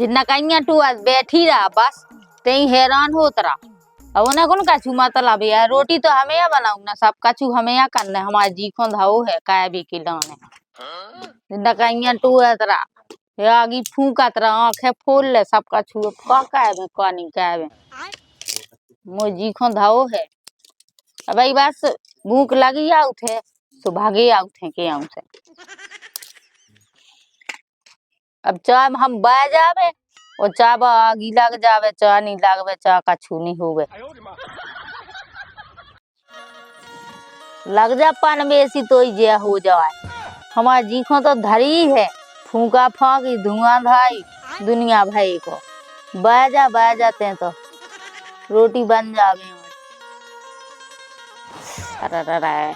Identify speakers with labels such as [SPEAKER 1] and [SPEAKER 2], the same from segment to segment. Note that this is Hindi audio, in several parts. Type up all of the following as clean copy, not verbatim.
[SPEAKER 1] जितना कहीं तू आज बैठी रहा बस ते हैरान होत रहा। अब उन्हें कौन कछु मतलब है रोटी तो हमें या बनाऊ ना सब कछु हमें या करना हमारे जी को धाओ है काय भी खिलाने जितना कहीं तू है तरा ये आगी फूका तरा आंखें फोल ले सब कछु का में का नहीं काय में मो जी को धाओ है। अब भाई बस भूख लगी आउ थे तो भागे आउ थे के आउ से अब चाय हम बह जावे और चाय आगी लग जावे चाय नहीं लगवे चाय का छूनी होवे लग जा पान बेसी तो जे हो जाए हमारे जी को तो धरी है फूका फाकी धुआं धाई दुनिया भाई को बह जाते हैं तो रोटी बन जावे। अरे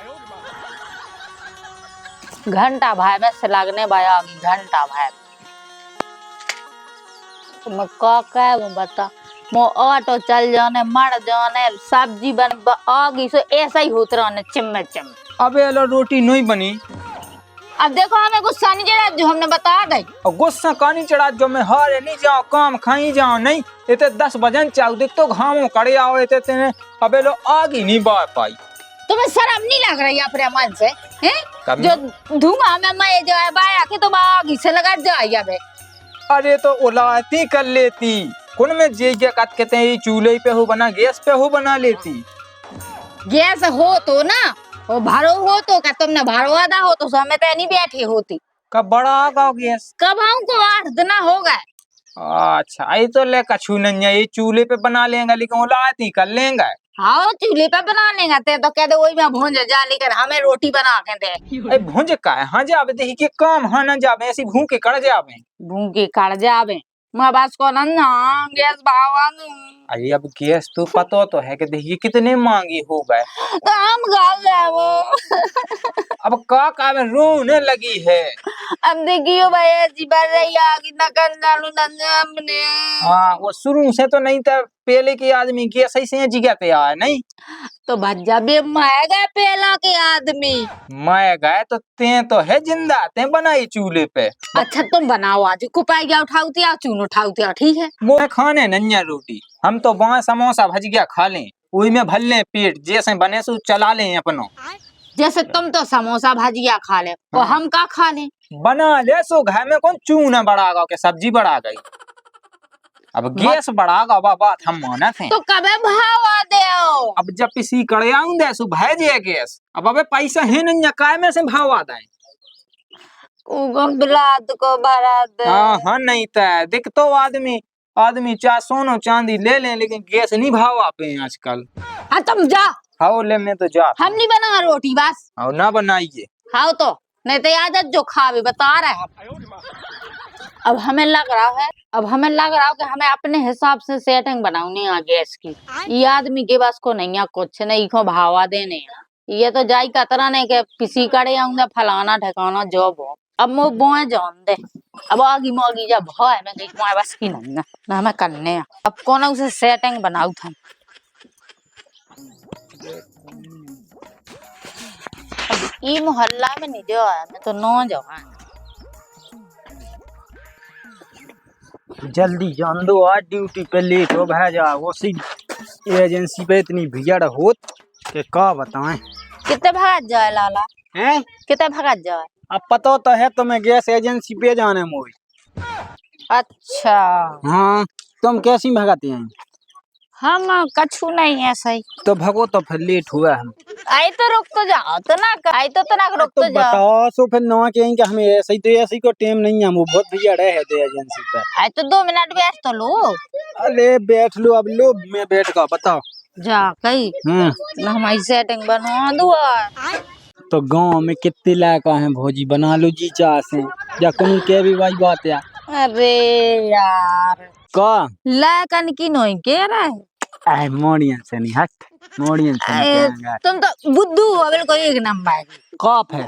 [SPEAKER 1] घंटा भाई में से लगने बाया घंटा भाई तो मैं का बता मो ऑटो चल जाने मर जाने सब्जी बन आगी से ऐसा ही होता रहने चिम्मे चिम्मे।
[SPEAKER 2] अबे लो रोटी नहीं बनी।
[SPEAKER 1] अब देखो हमें गुस्सा नहीं चढ़ा जो हमने बता दे
[SPEAKER 2] गुस्सा कानी चढ़ा जो मैं हारे नहीं जाओ काम खाई जाओ नहीं इतने 10 बजन चाउ देख तो घामों कड़े आओ इतने तेने अबे लो आगी नहीं बार पाई।
[SPEAKER 1] तुम्हें शर्म नहीं लग रही अपने मन से हैं जो धुआं में मैं जो है बाया के तुम आगी से लगा जाए अबे।
[SPEAKER 2] अरे तो उलाती कर लेती कौन में जे कहते हैं चूल्हे पे हो बना गैस पे हो बना लेती।
[SPEAKER 1] गैस हो तो ना वो भारो हो तो क्या तुमने भारो आदा हो तो समय तो नहीं बैठी होती।
[SPEAKER 2] कब बड़ा आगा गैस
[SPEAKER 1] कब आऊं को 8 दिन हो गए।
[SPEAKER 2] अच्छा आई तो ले कछु नहीं ये चूल्हे पे बना लेंगे लेकिन उलाती कर लेंगे।
[SPEAKER 1] हाँ चूल्हे पे बना लेंगे ते तो कहते वही में भूंज जा लेकर हमें रोटी बना के दे।
[SPEAKER 2] अरे भूंज का है हाँ जावे देखी के काम हाँ ना जावे ऐसी भूखे कड़ जावे
[SPEAKER 1] भूखे कड़ जावे मैं बस को ना गैस भावा।
[SPEAKER 2] अरे अब गैस तो पता तो है कि देखिए कितने महंगी हो गए
[SPEAKER 1] तो हम गा वो
[SPEAKER 2] अब का में रोने लगी है।
[SPEAKER 1] अब देखियो भाई जी बढ़ रही आगे नकल डालू हमने।
[SPEAKER 2] हाँ वो शुरू से तो नहीं था पहले के आदमी गैस ऐसे जिगा पे आया नहीं
[SPEAKER 1] तो भज्जा भी मैं गए पहला के आदमी
[SPEAKER 2] मैं गए तो ते तो है जिंदा ते बनाई चूल्हे पे।
[SPEAKER 1] अच्छा तुम बनाओ आज कुपाइया उठाऊती आ चून उठाऊती ठीक है
[SPEAKER 2] वो खाने नन्या रोटी हम तो वहाँ समोसा भजिया खा लें वही में भल लें पेट जैसे बने सो चला लें अपनो।
[SPEAKER 1] जैसे तुम तो समोसा भजिया खा ले और हम का खा ले
[SPEAKER 2] बना ले सो घर में कौन चूना बढ़ा गया के सब्जी बढ़ा गई अब गैस बढ़ा गया बात हम माना थे
[SPEAKER 1] तो कबे भावा दे
[SPEAKER 2] अब जब किसी कड़े आऊं दे सु भेजे गैस अब अबे पैसा है नहीं काय में से भाव आता है
[SPEAKER 1] बिलात को भरा दे।
[SPEAKER 2] हाँ नहीं था देख तो आदमी चाहे सोनो चांदी ले लें लेकिन गैस नहीं भाव आपे आजकल।
[SPEAKER 1] हाँ तुम जा
[SPEAKER 2] हाँ ले मैं तो जा
[SPEAKER 1] हम नहीं बना रोटी बस
[SPEAKER 2] हाँ ना बनाइए
[SPEAKER 1] हाँ तो नहीं तो आदत जो खावे बता रहे हैं। अब हमें लग रहा है कि हमें अपने हिसाब से सेटिंग बनानी है गैस की ये आदमी के पास को नहीं है कुछ नहीं को भावा देने ये तो जाई कतरा नहीं के किसी कड़े आऊंगा फलाना ठिकाना जॉब हो अब मो बोए जान दे अब आगी मोगी जब है मैं कहीं तुम्हारे बस की नहीं ना हमें करने हैं अब कौन उसे सेटिंग बनाऊ था ये मोहल्ला में नहीं जो है मैं तो नो जाऊँ
[SPEAKER 2] जल्दी जान दो आज ड्यूटी पे लेट हो जा वो सी एजेंसी पे इतनी भीड़ होत के का बताएं
[SPEAKER 1] कितने भाग जाए लाला
[SPEAKER 2] हैं
[SPEAKER 1] कितने भाग जाए
[SPEAKER 2] अब पता तो है तुम्हें गैस एजेंसी पे जाने मोई।
[SPEAKER 1] अच्छा
[SPEAKER 2] हाँ तुम कैसी भगाती हैं
[SPEAKER 1] हम कछु नहीं है सही
[SPEAKER 2] तो भगो तो फिर लेट हुआ हम
[SPEAKER 1] आई तो रुक तो जाओ तो ना आई तो ना रुक तो जाओ
[SPEAKER 2] बताओ सो फिर ना कहेंगे हमें ऐसे को टाइम नहीं है वो बहुत भीड़ है तो एजेंसी पे
[SPEAKER 1] आई तो 2 मिनट बैठ तो लो
[SPEAKER 2] अरे बैठ लो अब लो मैं बैठ का बताओ
[SPEAKER 1] जा कही ना हमारी सेटिंग बनवा दो
[SPEAKER 2] तो गांव में कितने लायक है भौजी बना लो जी चाह से या कहीं के भी भाई बात है।
[SPEAKER 1] अरे यार
[SPEAKER 2] का
[SPEAKER 1] लायकन की नहीं कह रहा है
[SPEAKER 2] मोड़िया से नहीं हट
[SPEAKER 3] ऑडियंस कहेंगे
[SPEAKER 1] तुम तो बुद्धू हो बिल्कुल एक नंबर।
[SPEAKER 3] कॉप है।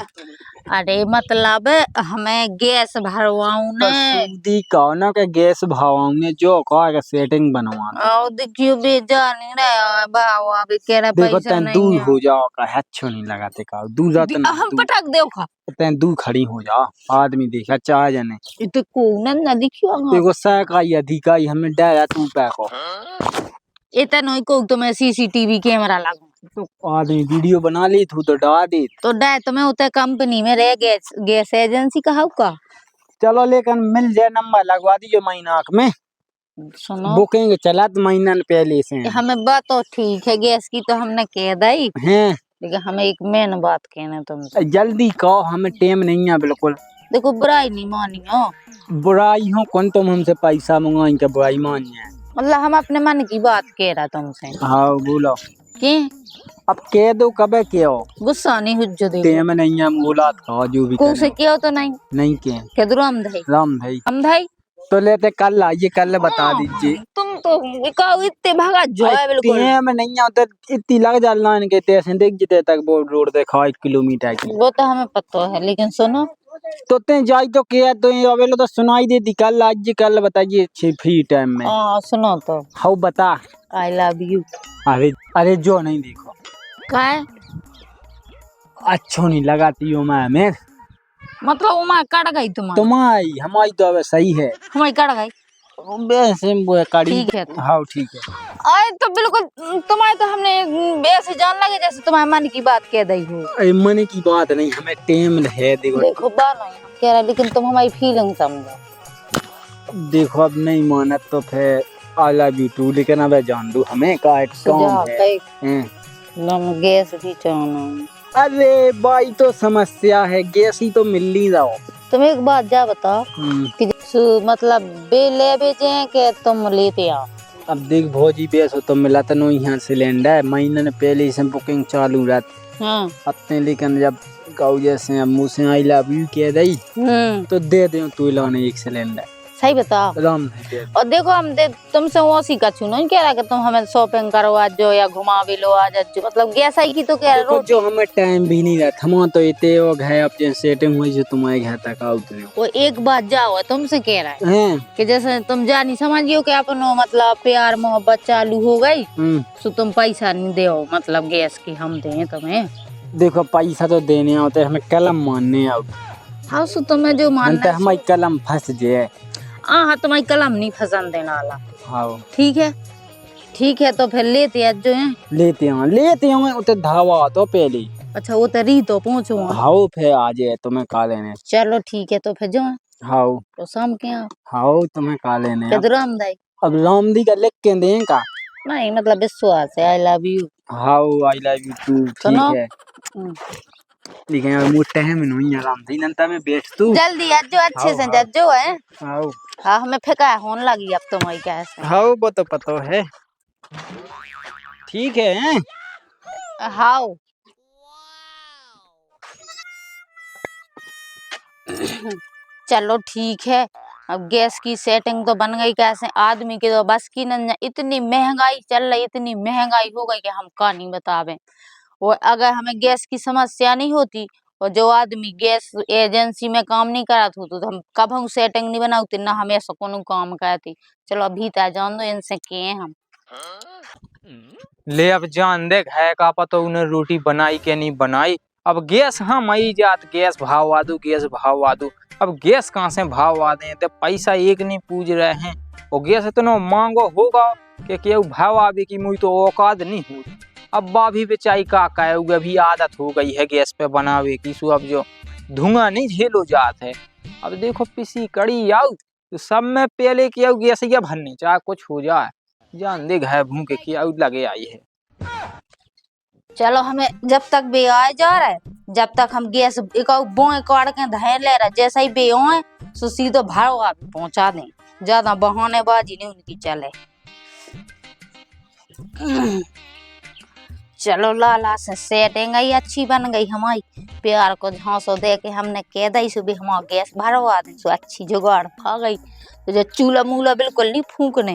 [SPEAKER 1] अरे मतलब हमें गैस भरवाऊं
[SPEAKER 3] तो
[SPEAKER 1] ने
[SPEAKER 3] सीधी कहो ना के गैस भाव में जो कहो के सेटिंग बनवा दो।
[SPEAKER 1] और देखियो बेजान नहीं रहा भाव अभी कह रहा
[SPEAKER 3] देखो
[SPEAKER 1] पैसा
[SPEAKER 3] तैं
[SPEAKER 1] नहीं
[SPEAKER 3] दूर
[SPEAKER 1] है।
[SPEAKER 3] हो जाओ का अच्छो नहीं लगाते का दूर जात ना
[SPEAKER 1] हम पटक दो खा
[SPEAKER 3] तैं दूर खड़ी हो जाओ आदमी देखा चाह जाने
[SPEAKER 1] इतो को न दिखियो
[SPEAKER 3] देखो सहकाई अधिकारी हमें डरा तू पे को
[SPEAKER 1] इतना को तो मैं सीसीटीवी कैमरा लगू
[SPEAKER 3] तो आदमी वीडियो बना ली तो डरा दे।
[SPEAKER 1] तो डे तो मैं उते कंपनी में रह गैस गैस एजेंसी का का
[SPEAKER 3] चलो लेकिन मिल जाए नंबर लगवा दीजिए महीना में
[SPEAKER 1] सुनो
[SPEAKER 3] बुकिंग चलत महीना पहले से
[SPEAKER 1] हमें बात तो ठीक है गैस की तो हमने कह दी
[SPEAKER 3] हैं
[SPEAKER 1] लेकिन हमें एक मेन बात कहना तुमसे
[SPEAKER 3] जल्दी कहो हमें टाइम नहीं है बिल्कुल।
[SPEAKER 1] देखो बुराई नहीं मानी हो
[SPEAKER 3] बुराई हो कौन तुम हमसे पैसा मंगाई के बुराई मानिए
[SPEAKER 1] मतलब हम अपने मन की बात कह रहा तुमसे
[SPEAKER 3] हाँ बोलो
[SPEAKER 1] कि
[SPEAKER 3] अब कह दो कबे के हो
[SPEAKER 1] गुस्सा नहीं हुज्जो देखो
[SPEAKER 3] टाइम नहीं है बोला था जो भी
[SPEAKER 1] को से
[SPEAKER 3] करे
[SPEAKER 1] किया तो नहीं
[SPEAKER 3] के
[SPEAKER 1] कह दो राम भाई
[SPEAKER 3] राम भाई
[SPEAKER 1] हम भाई
[SPEAKER 3] तो लेते कल आइए कल बता दीजिए।
[SPEAKER 1] तुम तो बिकाऊ इतने भागा जो है बिल्कुल
[SPEAKER 3] टाइम नहीं है उधर इतनी लग जा लाइन के तेरे देख जिते तक वो रोड देखा 1 किलोमीटर की
[SPEAKER 1] वो तो हमें पता है लेकिन सुनो
[SPEAKER 3] तो ते जाई तो क्या तो ये अवेलो तो सुनाई देती कल आज कल बताइए फ्री टाइम में।
[SPEAKER 1] सुनो तो
[SPEAKER 3] हाउ बता
[SPEAKER 1] आई लव यू
[SPEAKER 3] अरे अरे जो नहीं देखो
[SPEAKER 1] का है
[SPEAKER 3] अच्छो नहीं लगाती हो मैं
[SPEAKER 1] मतलब उमा कट गई
[SPEAKER 3] तुम्हारी हमारी तो अब सही है
[SPEAKER 1] हमारी कट गई
[SPEAKER 3] वैसे वो कड़ी
[SPEAKER 1] ठीक है
[SPEAKER 3] हाँ ठीक है।
[SPEAKER 1] आए तो बिल्कुल तुम्हारे तो हमने वैसे जान लगे जैसे तुम्हारे मन की बात कह दी हो
[SPEAKER 3] अरे मन की बात नहीं हमें टाइम है
[SPEAKER 1] देखो बात नहीं हम कह रहे लेकिन तुम हमारी फीलिंग समझो
[SPEAKER 3] देखो अब नहीं माना तो फिर आई लव यू टू लेकिन अब जान दो हमें का एक काम है
[SPEAKER 1] लम गैस भी चाहना।
[SPEAKER 3] अरे भाई तो समस्या है गैस ही तो मिल ही जाओ।
[SPEAKER 1] तुम एक बात जा बताओ कि मतलब बे ले बेचे के तुम लेते आओ।
[SPEAKER 3] अब देख भौजी बेस हो तो मिला तो नहीं यहाँ सिलेंडर महीने ने पहले से बुकिंग चालू रहती
[SPEAKER 1] हाँ
[SPEAKER 3] अपने लेकिन जब गाँव जैसे मुँह से आई लव यू कह दी तो दे दे तू लाने एक सिलेंडर
[SPEAKER 1] सही बताओ
[SPEAKER 3] राम
[SPEAKER 1] और देखो हम तुमसे वैसी का छू नहीं कह रहा कि तुम हमें शॉपिंग करवा जो या घुमा भी लो आज मतलब गैस आई की तो कह रहा
[SPEAKER 3] जो हमें टाइम भी नहीं रहता हम तो इतने है अब जैसे सेटिंग हुई जो तुम्हारे घर तक आओ
[SPEAKER 1] वो एक बात जाओ तुमसे कह रहा है कि जैसे तुम जानी समझियो कि अपनो मतलब प्यार मोहब्बत चालू हो गई तो तुम पैसा नहीं दे मतलब गैस की हम दें तुम्हें।
[SPEAKER 3] देखो पैसा तो देने होते हमें कलम मानने आओ।
[SPEAKER 1] हाँ सो तुम्हें जो मानना
[SPEAKER 3] हमारी कलम फंस जाए।
[SPEAKER 1] हाँ तुम्हारी कलम नहीं फंसन देने वाला।
[SPEAKER 3] हाँ
[SPEAKER 1] ठीक है तो फिर लेते हैं जो है
[SPEAKER 3] लेते हैं उते धावा तो पहले।
[SPEAKER 1] अच्छा वो तो री तो पहुँचो
[SPEAKER 3] हाँ फिर आ जाए तुम्हें का लेने।
[SPEAKER 1] चलो ठीक है तो फिर जो है
[SPEAKER 3] हाँ
[SPEAKER 1] तो शाम के यहाँ
[SPEAKER 3] हाँ तुम्हें का लेने
[SPEAKER 1] रामदाई
[SPEAKER 3] अब रामदी का लिख के दें का
[SPEAKER 1] नहीं मतलब विश्वास है आई लव यू।
[SPEAKER 3] हाँ आई लव यू टू ठीक है लेकिन यार मुझे टाइम नहीं है रामदी नंता में बैठ तू
[SPEAKER 1] जल्दी आजो अच्छे से जज्जो है।
[SPEAKER 3] हाँ
[SPEAKER 1] हाँ हमें फेंका होने लगी अब तुम्हारी क्या है।
[SPEAKER 3] हाँ वो तो पता है ठीक है।
[SPEAKER 1] हाँ चलो ठीक है अब गैस की सेटिंग तो बन गई कैसे आदमी के तो बस की न इतनी महंगाई चल रही इतनी महंगाई हो गई कि हम का नहीं बतावे। और अगर हमें गैस की समस्या नहीं होती और जो आदमी गैस एजेंसी में काम नहीं करा था तो हम कब हम सेटिंग नहीं बनाती ना हमें ऐसा कोनो काम करती। चलो अभी तो जान दो इनसे किए हम
[SPEAKER 2] ले अब जान देख है का पता उन्हें रोटी बनाई के नहीं बनाई। अब गैस हाँ मई जात गैस भाव आदू अब गैस कहाँ से भाव आ दे तो पैसा एक नहीं पूछ रहे हैं और गैस इतना मांगो होगा कि केहू भाव आवे की मुझे तो औकात नहीं हो। अब बाभी बेचाई का कहे अभी आदत हो गई है गैस पे बनावे की सो अब जो धुआं नहीं झेलो जात है। अब देखो पिसी कड़ी आओ तो सब में पहले किया गैस या भरने चाहे कुछ हो जाए जान दे घाय भूखे किया लगे आई है।
[SPEAKER 1] चलो हमें जब तक बे आए जा रहा है जब तक हम गैस एक बोए काट के धैर ले रहा जैसा ही बे आए तो सीधो भाड़ो आप पहुंचा दें ज्यादा बहानेबाजी नहीं उनकी चले। चलो लाला से सेटिंग आई अच्छी बन गई हमारी प्यार को झांसो दे के हमने कह दी सुबह हमारा गैस भरवा दे सो अच्छी जुगाड़ खा गई तो जो चूल्हा मूला बिल्कुल नहीं फूकने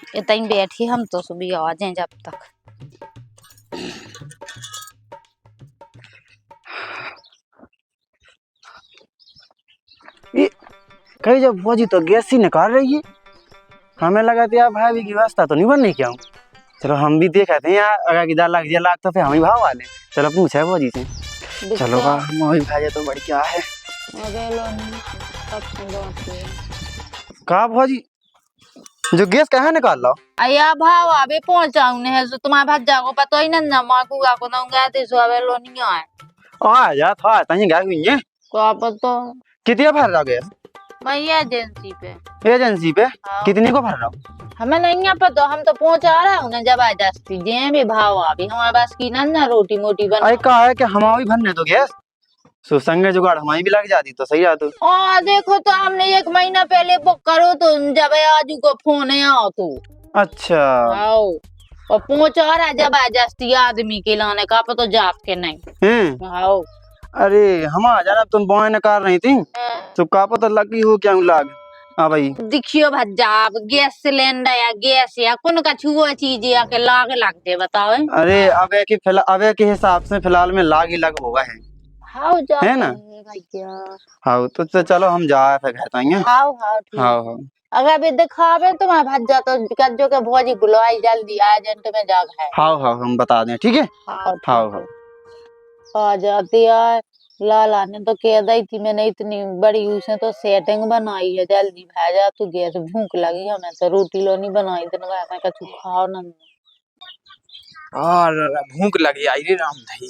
[SPEAKER 1] इतनी बैठी हम तो सुबह आ जाए जब तक।
[SPEAKER 3] कहीं जब भौजी तो गैस ही निकाल रही है, हमें लगा था यार भाभी की व्यवस्था तो नहीं बनने क्या हूँ। चलो हम भी देख आते हैं यार, अगर किधर लग जाए लाग तो फिर हम ही भाव वाले। चलो पूछे भौजी से। चलो का हम भी भाजे तो बड़ी क्या है। कहा भौजी जो गैस कहाँ निकाल लो?
[SPEAKER 1] अया भाव अबे पहुंचाऊ ने है जो तुम्हारे भात जागो पता ही ना माकू का को नंगा ते सो अबे लो नहीं आए।
[SPEAKER 3] आ जा था तनी गा हुई है।
[SPEAKER 1] को पता
[SPEAKER 3] कितने भर रहा गैस?
[SPEAKER 1] मैं एजेंसी पे।
[SPEAKER 3] एजेंसी पे कितने को भर रहा हूँ?
[SPEAKER 1] हमें नहीं पता, हम तो पहुंचा रहा हूँ ना जब जस्ती जे भी भाव अभी हमारे पास की ना रोटी मोटी बना।
[SPEAKER 3] अरे कहा है कि हमारी भरने तो गैस सो संगे जुगाड़ हमारी भी लग जाती तो सही आती।
[SPEAKER 1] देखो तो हमने 1 महीना पहले बुक करो तो जब आजू को फोन है आओ तो।
[SPEAKER 3] अच्छा
[SPEAKER 1] आओ और पहुंचा रहा जब जस्ती आदमी के लाने का पता जाप के नहीं। आओ
[SPEAKER 3] अरे हमारा जाना तुम बॉय ने कर रही थी तो का पता लगी हो क्या लाग। हाँ भाई
[SPEAKER 1] देखियो भज्जाब गैस सिलेंडर या गैस या कौन का छुआ चीज या के लाग दे बताओ।
[SPEAKER 3] अरे अब के हिसाब से फिलहाल में लाग ही लग होगा है।
[SPEAKER 1] हाउ जा
[SPEAKER 3] है ना? हाँ तो चलो हम जा फिर कहते हैं।
[SPEAKER 1] हाउ हाउ ठीक।
[SPEAKER 3] हाँ
[SPEAKER 1] अगर भी दिखावे तो मैं भज्जा तो कज्जो के भौजी बुलवाई जल्दी एजेंट में जाग है।
[SPEAKER 3] हाँ हम बता दें ठीक है।
[SPEAKER 1] हाँ आ जाती है। लाला ने तो कह दी थी मैंने इतनी बड़ी उसने तो सेटिंग बनाई है जल्दी भेजा तू गैस भूख लगी हमें तो रोटी लो नहीं बनाई दिन मैं कछु खाओ ना।
[SPEAKER 2] और भूख लगी आई रे राम भाई।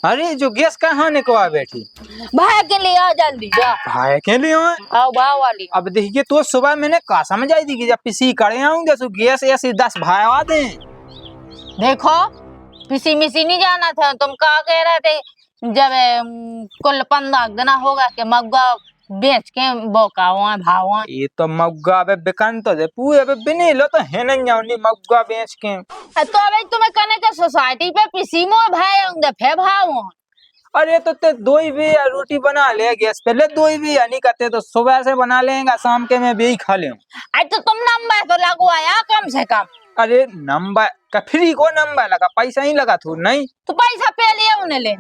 [SPEAKER 2] अरे जो गैस कहाँ ने को आ बैठी
[SPEAKER 1] भाई के लिए आ जल्दी जा।
[SPEAKER 2] भाई के लिए
[SPEAKER 1] आओ भाव वाली।
[SPEAKER 2] अब देखिए तो सुबह मैंने कहा समझ आई थी कि जब पिसी करे आऊंगे तो गैस ऐसे 10 भाई आ दे।
[SPEAKER 1] देखो पिसी मिसी नहीं जाना था तुम क्या कह रहे थे जब कुल 15 दिन होगा कि मग्गा बेच के बोका हुआ भाव।
[SPEAKER 2] ये तो मग्गा बे बिकन तो दे पूरे बे बिने लो तो है नहीं जाऊंगी मग्गा बेच के।
[SPEAKER 1] तो अबे तुम्हें कने के सोसाइटी पे पिसी मो भाई होंगे फे भाव।
[SPEAKER 2] अरे तो ते दो ही भी रोटी बना ले गैस पे ले दो ही भी नहीं करते तो सुबह से बना लेंगे शाम के मैं भी खा ले।
[SPEAKER 1] अरे तो तुम नंबर तो लगवाया कम से कम।
[SPEAKER 2] अरे नंबर का फ्री को नंबर लगा पैसा ही लगा थू नहीं
[SPEAKER 1] तो पैसा पहले उन्हें ले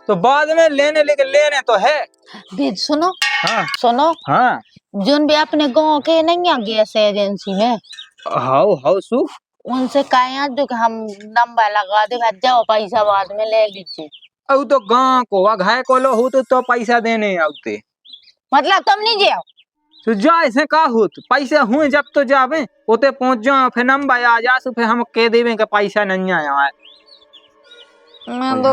[SPEAKER 2] तो बाद में लेने तो है।
[SPEAKER 1] भेज सुनो।
[SPEAKER 2] हाँ
[SPEAKER 1] सुनो
[SPEAKER 2] हाँ
[SPEAKER 1] जोन भी अपने गांव के नहीं आ गैस एजेंसी में
[SPEAKER 2] हाउ सु
[SPEAKER 1] उनसे कहे जो कि हम नंबर लगा दे भेज जाओ पैसा बाद में ले लीजिए।
[SPEAKER 2] अब तो गाँव को घाय को लो हो तो पैसा देने आते
[SPEAKER 1] मतलब तुम नहीं जाओ
[SPEAKER 2] तो जा ऐसे का हो तो पैसा हुए जब तो जावे उते पहुंच जाओ फिर नंबर आ जा फिर हम कह देवे का पैसा नहीं आया है।
[SPEAKER 1] मैं तो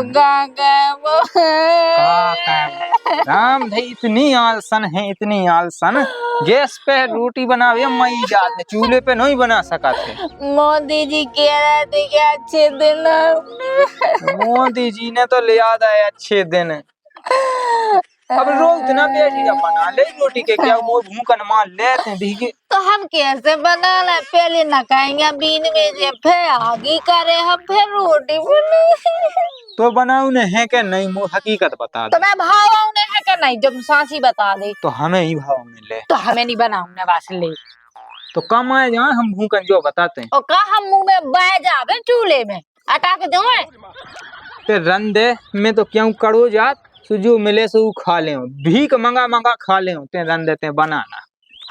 [SPEAKER 2] राम भाई इतनी आलसन है इतनी आलसन गैस पे रोटी बनावे मई जात है चूल्हे पे नहीं बना सका थे।
[SPEAKER 1] मोदी जी कह रहे थे कि अच्छे दिन।
[SPEAKER 2] मोदी जी ने तो ले याद आए अच्छे दिन। अब रोज इतना बैठी जा बना ले रोटी के क्या वो भूखन मार लेते हैं भीगे।
[SPEAKER 1] तो हम कैसे बना ले पहले न खाएंगे बीन में जे फिर आगे करे हम फिर रोटी बना
[SPEAKER 2] तो बनाऊ ने है क्या नहीं मो हकीकत बता दे।
[SPEAKER 1] तो मैं भाव ने है क्या नहीं जब सासी बता दे
[SPEAKER 2] तो हमें ही भाव में ले
[SPEAKER 1] तो हमें नहीं बनाऊंगा बस ले
[SPEAKER 2] तो कम आए जाए हम भूखन जो बताते हैं।
[SPEAKER 1] और का हम मुंह में बह जावे चूल्हे में अटक जाए
[SPEAKER 2] ते रंदे में तो क्यों करो जात जो मिले से खा ले भीख मंगा खा ले ते रंदे ते बनाना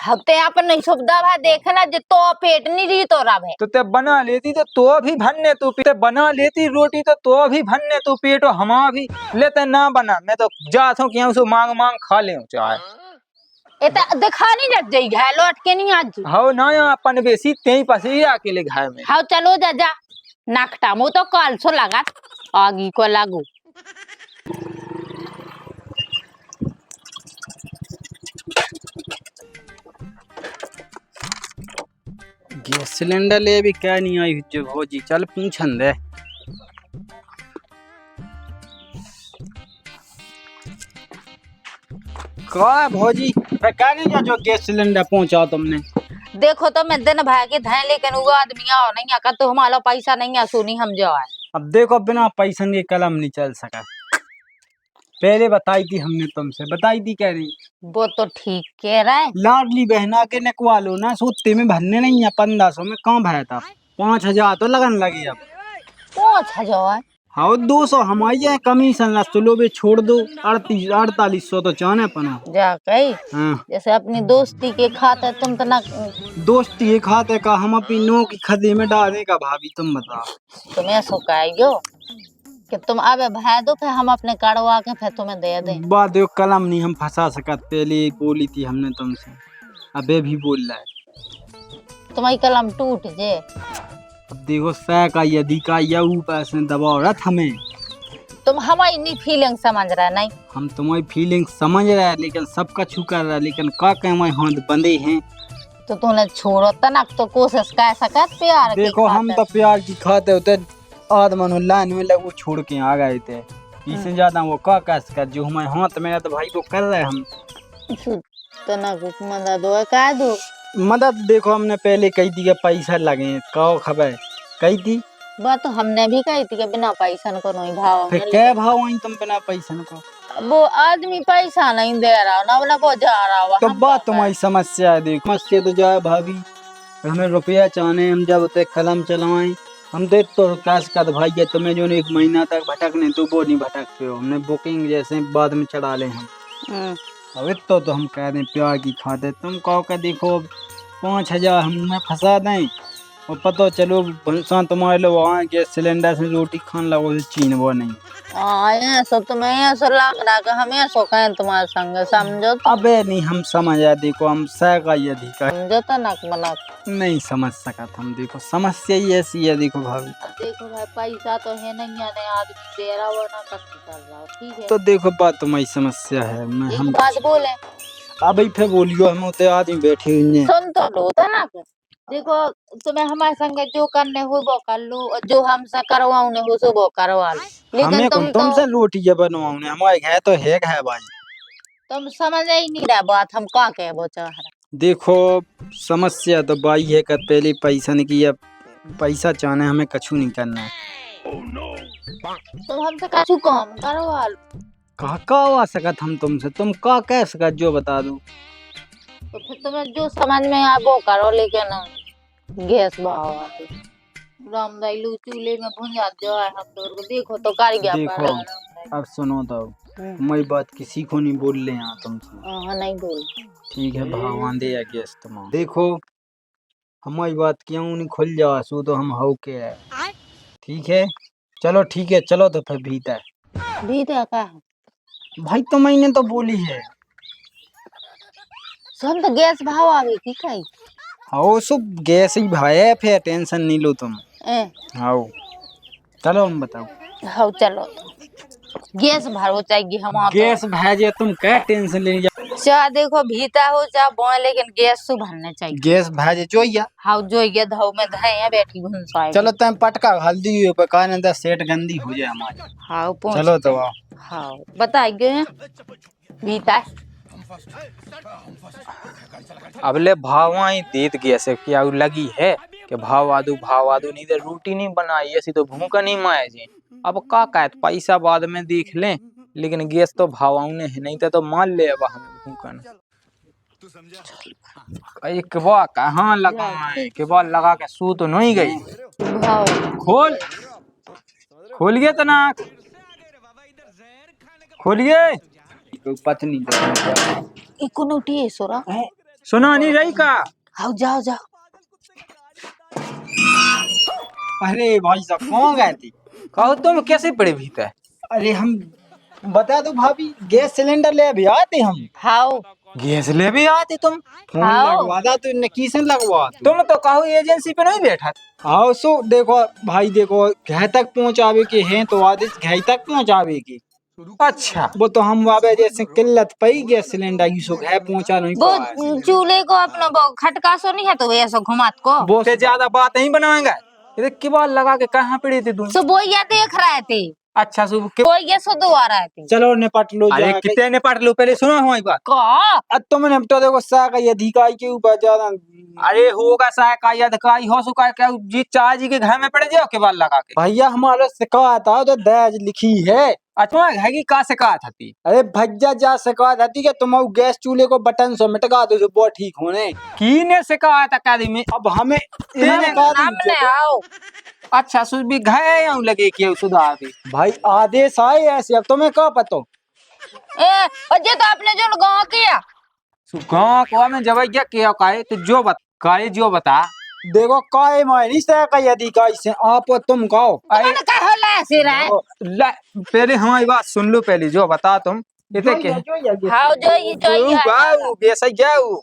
[SPEAKER 1] हफ्ते अपन सुविधा भाई देखना जो तो पेट नहीं रही तो रब है
[SPEAKER 2] तो ते बना लेती तो भी भन्ने तू ते बना लेती रोटी तो भी भन्ने तू पेट हमा भी लेते ना बना मैं तो जात हूँ क्यों सो मांग खा ले चाहे
[SPEAKER 1] इतना दिखा नहीं जग जाई घाय लौट के नहीं आज
[SPEAKER 2] हाँ ना अपन बेसी तेई पसी अकेले घाय में
[SPEAKER 1] हाँ चलो जा नाकटा मु तो कल सो लगा आगी को लागू।
[SPEAKER 3] गैस सिलेंडर ले भी क्या नहीं आई जो भौजी चल पूछन दे। का भौजी क्या नहीं जो गैस सिलेंडर पहुंचा तुमने।
[SPEAKER 1] देखो तो मैं दिन भाई के धान लेकिन वो आदमी आओ नहीं आका तो हमारा पैसा नहीं आ सुनी हम जो है।
[SPEAKER 3] अब देखो बिना पैसा के कलम नहीं चल सका।
[SPEAKER 4] पहले बताई थी हमने तुमसे, बताई थी कह रही
[SPEAKER 1] वो तो ठीक कह रहा है।
[SPEAKER 4] लाडली बहना के नकवा लो ना, सोते में भरने नहीं है 1500 में कहाँ भरा था, 5000 तो लगन लगी अब।
[SPEAKER 1] 5,000?
[SPEAKER 4] हाँ 200 हमारी है कमीशन रस, तो लो बे छोड़ दो, 4800 तो चाहने अपना।
[SPEAKER 1] जा कही
[SPEAKER 4] हाँ
[SPEAKER 1] जैसे अपनी दोस्ती के खाते तुम तो ना।
[SPEAKER 4] दोस्ती ये खाते का हम अपनी नो की खदे में डालने का भाभी, तुम बताओ।
[SPEAKER 1] तुम्हें सुखाइयो कि तुम अब भाई दो फिर हम अपने कड़वा के फिर तुम्हें दे दें।
[SPEAKER 4] बात देखो कलम नहीं हम फंसा सकत, पहले ही बोली थी हमने तुमसे, अबे भी बोल रहा है।
[SPEAKER 1] तुम्हारी कलम टूट जे।
[SPEAKER 4] अब देखो सह का यदि का या ऊपर से दबाव रहा हमें।
[SPEAKER 1] तुम हमारी नहीं फीलिंग समझ रहे नहीं।
[SPEAKER 4] हम तुम्हारी फीलिंग समझ रहे हैं, लेकिन सबका छुका रहा है, लेकिन का के हमारे हाथ बंधे हैं।
[SPEAKER 1] तो तूने छोड़ो तनक तो कोशिश कर सकत प्यार की
[SPEAKER 4] देखो हम तो प्यार की खाते होते आदमन लाइन में लगो छोड़ के आ गए थे, इससे ज्यादा वो का कह सकत, जो हमारे हाथ में है तो भाई वो कर रहे हम।
[SPEAKER 1] तनक मदद हो का दो।
[SPEAKER 4] मदद देखो हमने पहले कही थी कि पैसा लगे, कहो खबर कही थी।
[SPEAKER 1] बात तो हमने भी कही थी कि बिना पैसा को नहीं भाव।
[SPEAKER 4] फिर क्या भाव आई तुम बिना पैसा को?
[SPEAKER 1] वो आदमी पैसा नहीं दे रहा ना, अपना को जा रहा हुआ।
[SPEAKER 4] तो बात तुम्हारी समस्या है, देखो समस्या तो जाए भाभी, हमें रुपया चाहने, हम जब उतने कलम चलवाएं हम देख तो कैश का भाई है, तुम्हें जो 1 महीना तक भटकने तो वो नहीं भटकते हो, हमने बुकिंग जैसे बाद में चढ़ा ले हम। अब इतो तो हम कह दें प्यार की खाते, तुम कहो का देखो 5000 हमें फंसा दें और पता चलो भंसा तुम्हारे लोग वहाँ गैस सिलेंडर से रोटी खान लगो चीन वो नहीं।
[SPEAKER 1] ऐसा तुम्हें ऐसा लग रहा कि हम ऐसा कहें तुम्हारे संग, समझो तो।
[SPEAKER 4] अबे नहीं हम समझ आए, देखो हम सह का ये अधिकार
[SPEAKER 1] समझो तो नक मनक
[SPEAKER 4] नहीं समझ सका हम, देखो समस्या ही ऐसी है। देखो भाभी
[SPEAKER 1] देखो भाई पैसा तो है नहीं, है आदमी दे रहा वो ना कष्ट कर रहा, ठीक है।
[SPEAKER 4] तो देखो बात तुम्हारी समस्या है, मैं
[SPEAKER 1] एक
[SPEAKER 4] हम
[SPEAKER 1] बात बोले,
[SPEAKER 4] अभी फिर बोलियो, हम उतने आदमी बैठे हुए हैं।
[SPEAKER 1] सुन तो लो तो ना। देखो तुम्हें हमारे संग जो करने हो वो कर लो, और जो हमसे करवाने हो सो वो करवा लो, लेकिन
[SPEAKER 4] हमें
[SPEAKER 1] तुम
[SPEAKER 4] तुमसे रोटी बनवाऊंगे, हमारे घर तो है भाई।
[SPEAKER 1] तुम समझ ही नहीं रहा बात हम का कह वो चाह रहे।
[SPEAKER 4] देखो समस्या तो बाई है कि पहले पैसा नहीं किया, पैसा चाहने हमें कछु नहीं करना है।
[SPEAKER 1] तुम हमसे कछु काम करवा लो।
[SPEAKER 4] का आ सकत हम तुमसे, तुम का कह सकत जो बता दो।
[SPEAKER 1] तो फिर तुम्हें जो समझ में आ वो करो, लेकिन गैस भाव रामदाइलू चूल्हे में भुंजा जो है हम तो देखो तो कर गया।
[SPEAKER 4] देखो अब सुनो तो, मैं बात किसी को नहीं बोल ले यहाँ तुमसे।
[SPEAKER 1] हाँ नहीं बोल।
[SPEAKER 4] ठीक है भगवान दे या गैस तुम देखो, हमारी बात क्यों नहीं खुल जाओ सो तो हम हो के है, ठीक है चलो ठीक है, चलो तो फिर भीतर
[SPEAKER 1] भीतर का
[SPEAKER 4] भाई तो मैंने तो बोली है।
[SPEAKER 1] हम तो गैस भाव आवे की कही।
[SPEAKER 4] हाँ सब गैस ही भाई है, फिर टेंशन नहीं लो तुम। हाँ चलो हम बताओ।
[SPEAKER 1] हाँ चलो गैस भरो चाहिए हम
[SPEAKER 4] गैस भाजे तुम क्या टेंशन ले जा।
[SPEAKER 1] चाह देखो भीता हो चाह बोए, लेकिन गैस तो भरने चाहिए।
[SPEAKER 4] गैस भाजे जो या
[SPEAKER 1] हाँ जो ये धो में धए हैं बैठी घुंसाए।
[SPEAKER 4] चलो तुम पटका हल्दी पे कान अंदर सेट गंदी हो जाए हमारी।
[SPEAKER 1] हाँ
[SPEAKER 4] चलो तो आओ।
[SPEAKER 1] हाँ बताइए भीता
[SPEAKER 2] अबले भावाई देत गैसे क्या लगी है कि भाव आदू नहीं तो रोटी नहीं बनाई, ऐसी तो भूखा नहीं माए जी। अब का कहत पैसा बाद में देख लें, लेकिन गैस तो भावाऊ ने है, नहीं तो मान ले अब हमें भूखन। एक बार कहाँ लगा है के बाद लगा के सू तो नहीं गई। खोल खोलिए तना, खोलिए
[SPEAKER 4] पत्नी
[SPEAKER 1] इकोनोटी सोरा
[SPEAKER 2] सुना नहीं रही का।
[SPEAKER 1] हाँ जाओ जाओ।
[SPEAKER 4] अरे भाई साहब कौन गए थे?
[SPEAKER 2] कहो तुम कैसे पड़े भीतर?
[SPEAKER 4] अरे हम बता दो भाभी, गैस सिलेंडर ले अभी आते हम।
[SPEAKER 1] हाँ
[SPEAKER 2] गैस ले भी आते तुम?
[SPEAKER 4] फोन लगवा दा तो नकीसन लगवा।
[SPEAKER 2] तुम तो कहो एजेंसी पे नहीं बैठा।
[SPEAKER 4] हाँ सो देखो भाई, देखो घर तक पहुँचावे के हैं तो आदेश घर तक पहुँचावे की।
[SPEAKER 2] अच्छा
[SPEAKER 4] वो तो हम वाबे जैसे किल्लत पई गैस सिलेंडर की सो घर पहुँचा नहीं पाए।
[SPEAKER 1] वो चूल्हे को अपना वो खटका सो नहीं है तो ऐसा घुमात को
[SPEAKER 2] वो से ज्यादा बात नहीं बनाएंगे। इधर की बात लगा के कहाँ पड़ी थी तुम?
[SPEAKER 1] सो वो या देख रहे थे
[SPEAKER 2] अच्छा शुभ के
[SPEAKER 1] कोई ये सो दोबारा आती
[SPEAKER 4] चलो निपट लो
[SPEAKER 2] अरे
[SPEAKER 4] जाके।
[SPEAKER 2] कितने ने पढ़ लो पहले सुनो हमारी बात।
[SPEAKER 1] का
[SPEAKER 4] अब तुम निपटो देखो सा का अधिकारी के ऊपर ज्यादा।
[SPEAKER 2] अरे होगा सा का या धकाई हो सुका क्या जी चाचा जी के घर में पड़ जाओ के बाल लगा के।
[SPEAKER 4] भैया हमारा शिकायत है तो दर्ज लिखी है।
[SPEAKER 2] अच्छा है कि का शिकायत थी।
[SPEAKER 4] अरे भैया जा शिकायत आती कि तुम गैस चूल्हे को बटन से मिटका दो वो ठीक होने।
[SPEAKER 2] की ने शिकायत अकादमी।
[SPEAKER 4] अब हमें
[SPEAKER 2] तेरे
[SPEAKER 1] सामने आओ।
[SPEAKER 2] अच्छा सुध भी घाय यूं लगे कि सुधार दे।
[SPEAKER 4] भाई आदेश आए ऐसे अब तुम्हें क्या पता।
[SPEAKER 1] ए अजय तो आपने जो गाँव किया
[SPEAKER 2] गाँव को में जब क्या काहे तो जो बता
[SPEAKER 4] देखो काय मायनी से का अधिकारी से आप तुम कहो।
[SPEAKER 1] तुमने कहा होला ऐसे रहा
[SPEAKER 2] पहले हमारी बात सुन लो पहले जो बता तुम इतने के
[SPEAKER 1] हाउ जो ये
[SPEAKER 2] बाऊ बेसा जाऊ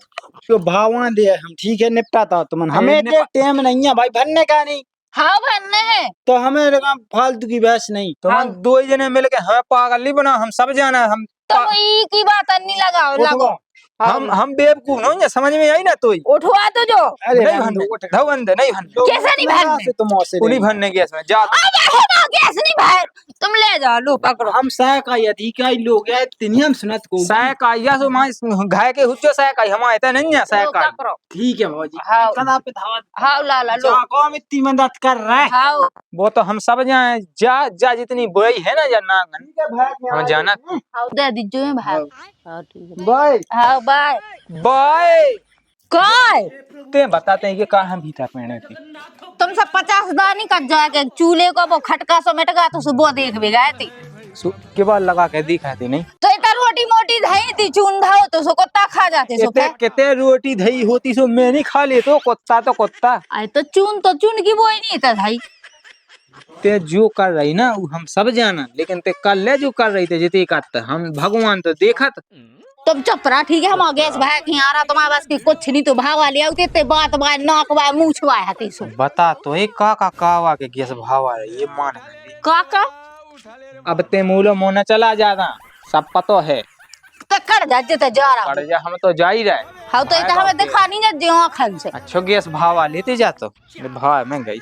[SPEAKER 4] तो भावान दे हम ठीक है निपटाता तुमन हमें
[SPEAKER 2] ने-
[SPEAKER 4] टाइम नहीं है भाई भरने का नहीं।
[SPEAKER 1] हाउ बनने है
[SPEAKER 4] तो हमें लगा फालतू की बहस नहीं।
[SPEAKER 2] तुम दो ही जने मिल के हमें पागल नहीं बना हम सब जाना हम
[SPEAKER 1] तुम ई की बात नहीं लगाओ लगो
[SPEAKER 2] हम बेवकूफ नहीं समझ में आई ना तो
[SPEAKER 1] उठवा तो जो
[SPEAKER 4] अरे
[SPEAKER 2] नहीं
[SPEAKER 4] रहने
[SPEAKER 2] भरने
[SPEAKER 4] दो,
[SPEAKER 2] धवंद नहीं भरने
[SPEAKER 1] कैसे नहीं भरने?
[SPEAKER 4] से तुम ऐसे
[SPEAKER 2] उन्हीं
[SPEAKER 4] रहने।
[SPEAKER 2] भरने गैस में जा
[SPEAKER 1] गैस नहीं भाई तुम ले जाओ लो पकड़ो
[SPEAKER 4] हम सह का अधिकारी लोग है तिनी हम सुनत को।
[SPEAKER 2] सह का या सो मां घाय के हुच्चो सह का हम आते नहीं है सह
[SPEAKER 1] लो,
[SPEAKER 2] का
[SPEAKER 1] पकड़ो
[SPEAKER 4] ठीक है भाजी
[SPEAKER 1] हाँ।
[SPEAKER 4] कदा पे धावा
[SPEAKER 1] हाउ लाला लो
[SPEAKER 4] कौन इतनी मदद कर रहा है।
[SPEAKER 1] हाउ
[SPEAKER 2] वो तो हम सब जाए जा जितनी बुराई है ना या नांगन
[SPEAKER 4] ठीक है भाई
[SPEAKER 2] हम जाना
[SPEAKER 1] हाउ दे दीजिए में भाई हाउ ठीक है
[SPEAKER 4] बाय।
[SPEAKER 1] हाउ बाय
[SPEAKER 2] बाय
[SPEAKER 1] काय
[SPEAKER 2] ते बताते हैं कि कहा हम भीतर पहने थे
[SPEAKER 1] तुम सब 50 दानी कट जाके चूल्हे को वो खटका सो मिटका तो सुबह देख भी गए थी
[SPEAKER 2] के बाद लगा के दिखाते नहीं
[SPEAKER 1] तो इतना रोटी मोटी धई थी चून धाओ तो सो कुत्ता खा जाते सो
[SPEAKER 2] कितने कितने रोटी दही होती सो मैं नहीं खा ले तो कुत्ता
[SPEAKER 1] आए तो चून की वो ही नहीं था भाई
[SPEAKER 2] ते जो कर रही ना वो हम सब जाना लेकिन ते कल ले जो कर रही थे जितनी करता हम भगवान तो देखत
[SPEAKER 1] तुम चुप रहा ठीक है हम गैस भाई की आ रहा तुम्हारे पास की कुछ नहीं तो भावा ले आते ते बात बाय नाक बाय मुंह छुआए हती सो
[SPEAKER 2] बता तो एक कावा के गैस भावा ये मान
[SPEAKER 1] काका
[SPEAKER 2] अब ते मूलो मोना चला जाना सब पतो है
[SPEAKER 1] तो कर जा जते जा रहा
[SPEAKER 2] पड़ जा हम तो जा ही रहे
[SPEAKER 1] हाउ तो इतना हमें दिखा नहीं जा जो आँखन से
[SPEAKER 2] अच्छो गैस भावा लेते जा तो भाव में गई